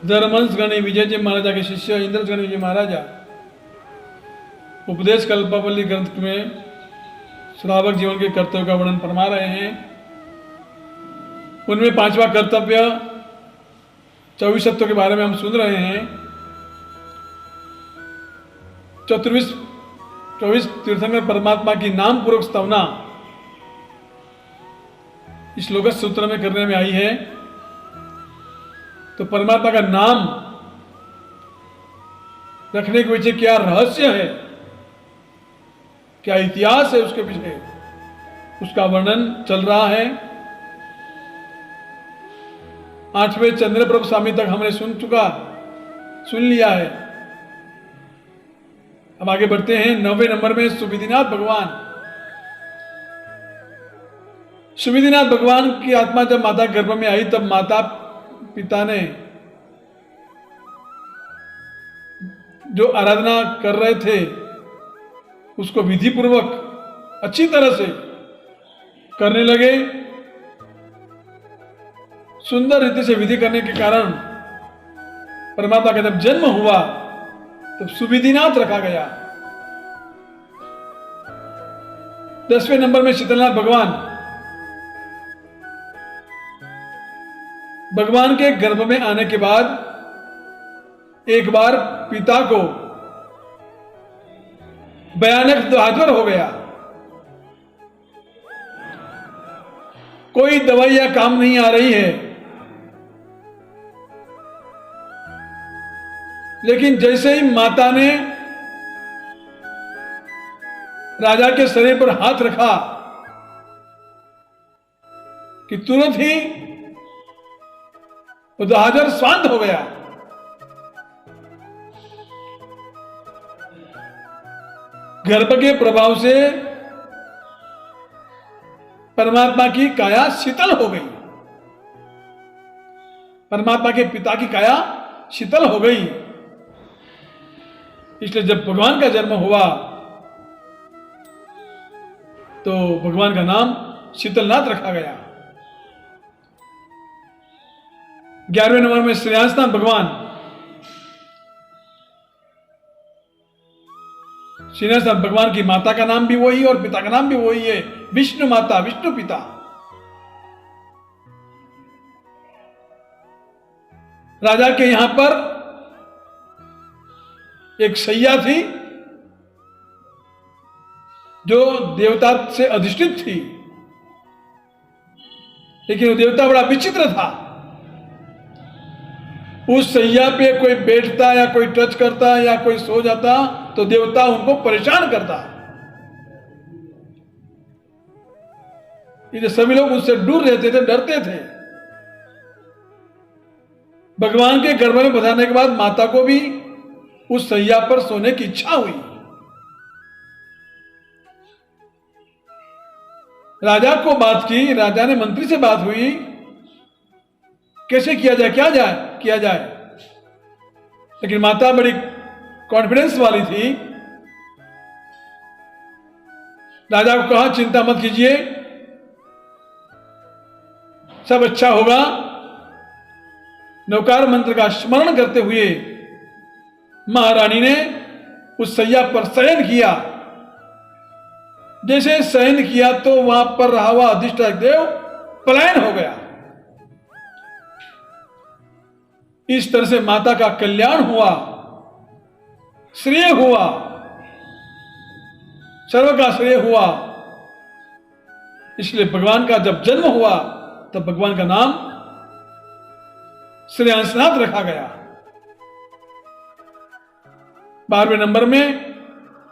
धर्महंस गण विजय जी महाराजा के शिष्य इंद्रज गण विजय महाराजा उपदेश कल्पावली ग्रंथ में श्रावक जीवन के कर्तव्य का वर्णन फरमा रहे हैं। उनमें पांचवा कर्तव्य 24 तत्वों के बारे में हम सुन रहे हैं। 24 तीर्थंकर परमात्मा की नाम पूर्वक स्तवना इस श्लोक सूत्र में करने में आई है। तो परमात्मा का नाम रखने के पीछे क्या रहस्य है, क्या इतिहास है उसके पीछे, उसका वर्णन चल रहा है। 8वें चंद्रप्रभ स्वामी तक हमने सुन लिया है। अब आगे बढ़ते हैं। 9वें नंबर में सुविधिनाथ भगवान। सुविधिनाथ भगवान की आत्मा जब माता गर्भ में आई तब माता पिता ने जो आराधना कर रहे थे उसको विधि पूर्वक अच्छी तरह से करने लगे। सुंदर रीति से विधि करने के कारण परमात्मा का जब जन्म हुआ तब सुविधिनाथ रखा गया। 10वें नंबर में शीतलनाथ भगवान। भगवान के गर्भ में आने के बाद एक बार पिता को भयानक दुहाज्वर हो गया। कोई दवाइयां काम नहीं आ रही है, लेकिन जैसे ही माता ने राजा के शरीर पर हाथ रखा कि तुरंत ही वो दुहाज्वर शांत हो गया। गर्भ के प्रभाव से परमात्मा की काया शीतल हो गई। परमात्मा के पिता की काया शीतल हो गई। इसलिए जब भगवान का जन्म हुआ तो भगवान का नाम शीतलनाथ रखा गया। 11वें नंबर में श्रेयांसनाथ भगवान। श्रेयांसनाथ भगवान की माता का नाम भी वही और पिता का नाम भी वही है, विष्णु माता विष्णु पिता। राजा के यहां पर एक सैया थी जो देवता से अधिष्ठित थी, लेकिन वो देवता बड़ा विचित्र था। उस सैया पे कोई बैठता या कोई टच करता या कोई सो जाता तो देवता उनको परेशान करता। इसलिए सभी लोग उससे दूर रहते थे, डरते थे। भगवान के गर्भ में बधाने के बाद माता को भी उस सैया पर सोने की इच्छा हुई। राजा को बात की, राजा ने मंत्री से बात हुई, कैसे किया जाए, किया जाए। लेकिन माता बड़ी कॉन्फिडेंस वाली थी। राजा को कहा चिंता मत कीजिए, सब अच्छा होगा। नौकार मंत्र का स्मरण करते हुए महारानी ने उस सैया पर शयन किया। जैसे शयन किया तो वहां पर रहा हुआ अधिष्ठायक देव पलायन हो गया। इस तरह से माता का कल्याण हुआ, श्रेय हुआ, सर्व का श्रेय हुआ। इसलिए भगवान का जब जन्म हुआ तब भगवान का नाम श्रेयांसनाथ रखा गया। 12वें नंबर में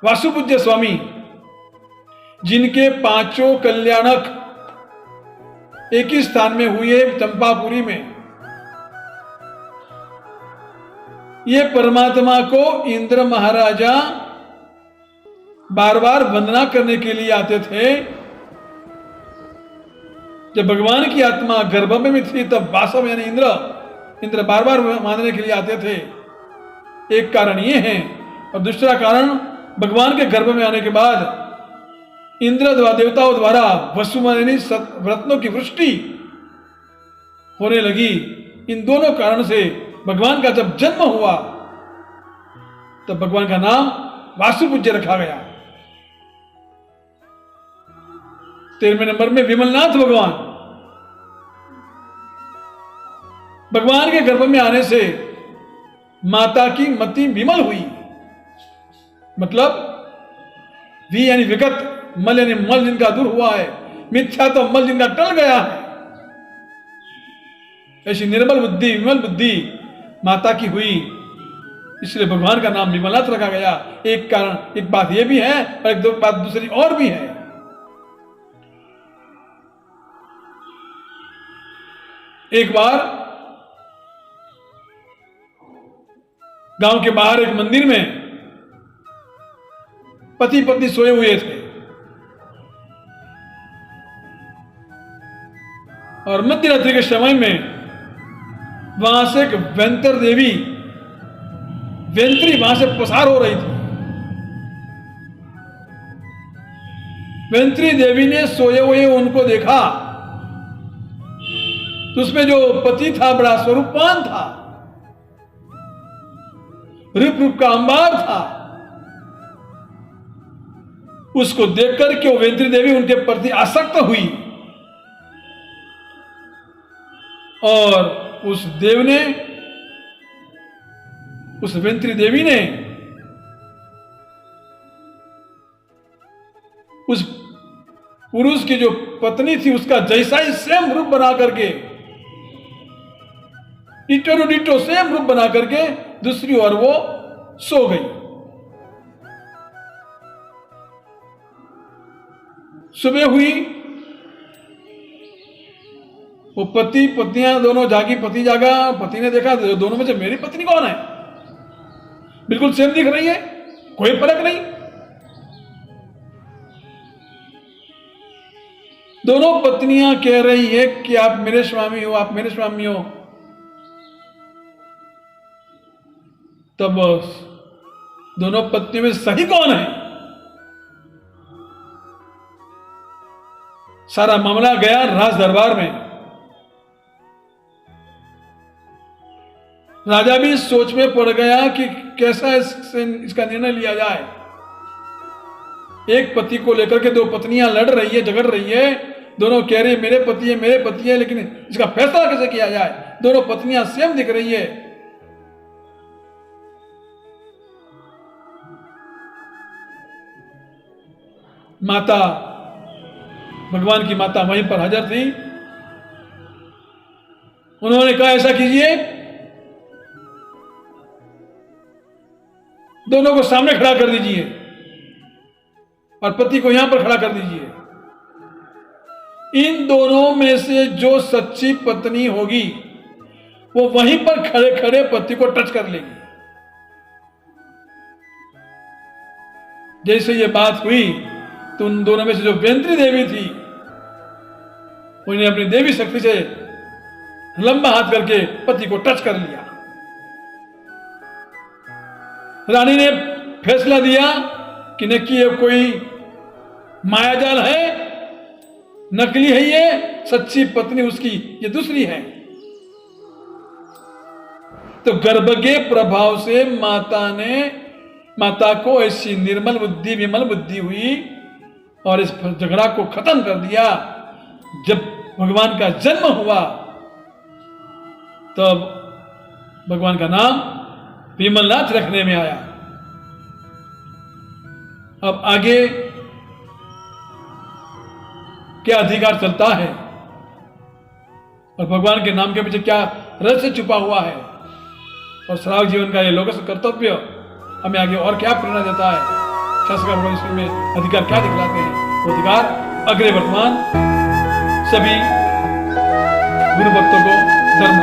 वासुपूज्य स्वामी, जिनके 5 कल्याणक एक ही स्थान में हुए चंपापुरी में। ये परमात्मा को इंद्र महाराजा बार बार वंदना करने के लिए आते थे। जब भगवान की आत्मा गर्भ में थी तब वासव यानी इंद्र बार बार मानने के लिए आते थे। एक कारण ये है, और दूसरा कारण भगवान के गर्भ में आने के बाद इंद्र द्वारा देवताओं द्वारा वसुमानी रत्नों की वृष्टि होने लगी। इन दोनों कारण से भगवान का जब जन्म हुआ तब भगवान का नाम वासुपूज्य रखा गया। 13वें नंबर में विमलनाथ भगवान। भगवान के गर्भ में आने से माता की मति विमल हुई, मतलब वी यानी विगत, मल यानी मल जिनका दूर हुआ है, मिथ्या तो मल जिनका टल गया है, ऐसी निर्मल बुद्धि विमल बुद्धि माता की हुई, इसलिए भगवान का नाम विमलनाथ रखा गया। एक कारण, एक बात यह भी है और एक दो बात दूसरी और भी है। एक बार गांव के बाहर एक मंदिर में पति पत्नी सोए हुए थे और मध्यरात्रि के समय में वहां से एक वेंतर देवी, वेंत्री वहां से पसार हो रही थी। वेंत्री देवी ने सोए हुए उनको देखा तो उसमें जो पति था बड़ा स्वरूपवान था, रूप रूप का अंबार था। उसको देखकर के वो वेंत्री देवी उनके प्रति आसक्त हुई और उस देव ने, उस वेंत्री देवी ने उस पुरुष की जो पत्नी थी उसका जैसा ही सेम रूप बना करके, डिटो टू डिटो सेम रूप बना करके दूसरी ओर वो सो गई। सुबह हुई, वो पति पत्नियां दोनों जागी, पति जागा, पति ने देखा दोनों में से मेरी पत्नी कौन है, बिल्कुल सेम दिख रही है, कोई फर्क नहीं। दोनों पत्नियां कह रही है कि आप मेरे स्वामी हो, आप मेरे स्वामी हो। तब दोनों पत्नियों में सही कौन है? सारा मामला गया राज दरबार में। राजा भी सोच में पड़ गया कि कैसा इसका निर्णय लिया जाए। एक पति को लेकर के दो पत्नियां लड़ रही है, झगड़ रही है, दोनों कह रही है मेरे पति है, लेकिन इसका फैसला कैसे किया जाए? दोनों पत्नियां सेम दिख रही है। माता, भगवान की माता वहीं पर हाजिर थी। उन्होंने कहा ऐसा कीजिए, दोनों को सामने खड़ा कर दीजिए और पति को यहां पर खड़ा कर दीजिए। इन दोनों में से जो सच्ची पत्नी होगी वो वहीं पर खड़े खड़े पति को टच कर लेगी। जैसे ये बात हुई तो उन दोनों में से जो वेंत्री देवी थी उन्हें अपनी देवी शक्ति से लंबा हाथ करके पति को टच कर लिया। रानी ने फैसला दिया कि नक्की ये कोई मायाजाल है, नकली है, ये सच्ची पत्नी उसकी ये दूसरी है। तो गर्भ के प्रभाव से माता को ऐसी निर्मल बुद्धि विमल बुद्धि हुई और इस झगड़ा को खत्म कर दिया। जब भगवान का जन्म हुआ तब भगवान का नाम विमलनाथ रखने में आया। अब आगे क्या अधिकार चलता है और भगवान के नाम के पीछे क्या रहस्य छुपा हुआ है और श्रावक जीवन का ये लोकस्य कर्तव्य हमें आगे और क्या प्रेरणा देता है, शास्त्रकार भगवान इसमें अधिकार क्या दिखलाते हैं, वो अधिकार अग्रे वर्तमान सभी गुरु भक्तों को धर्म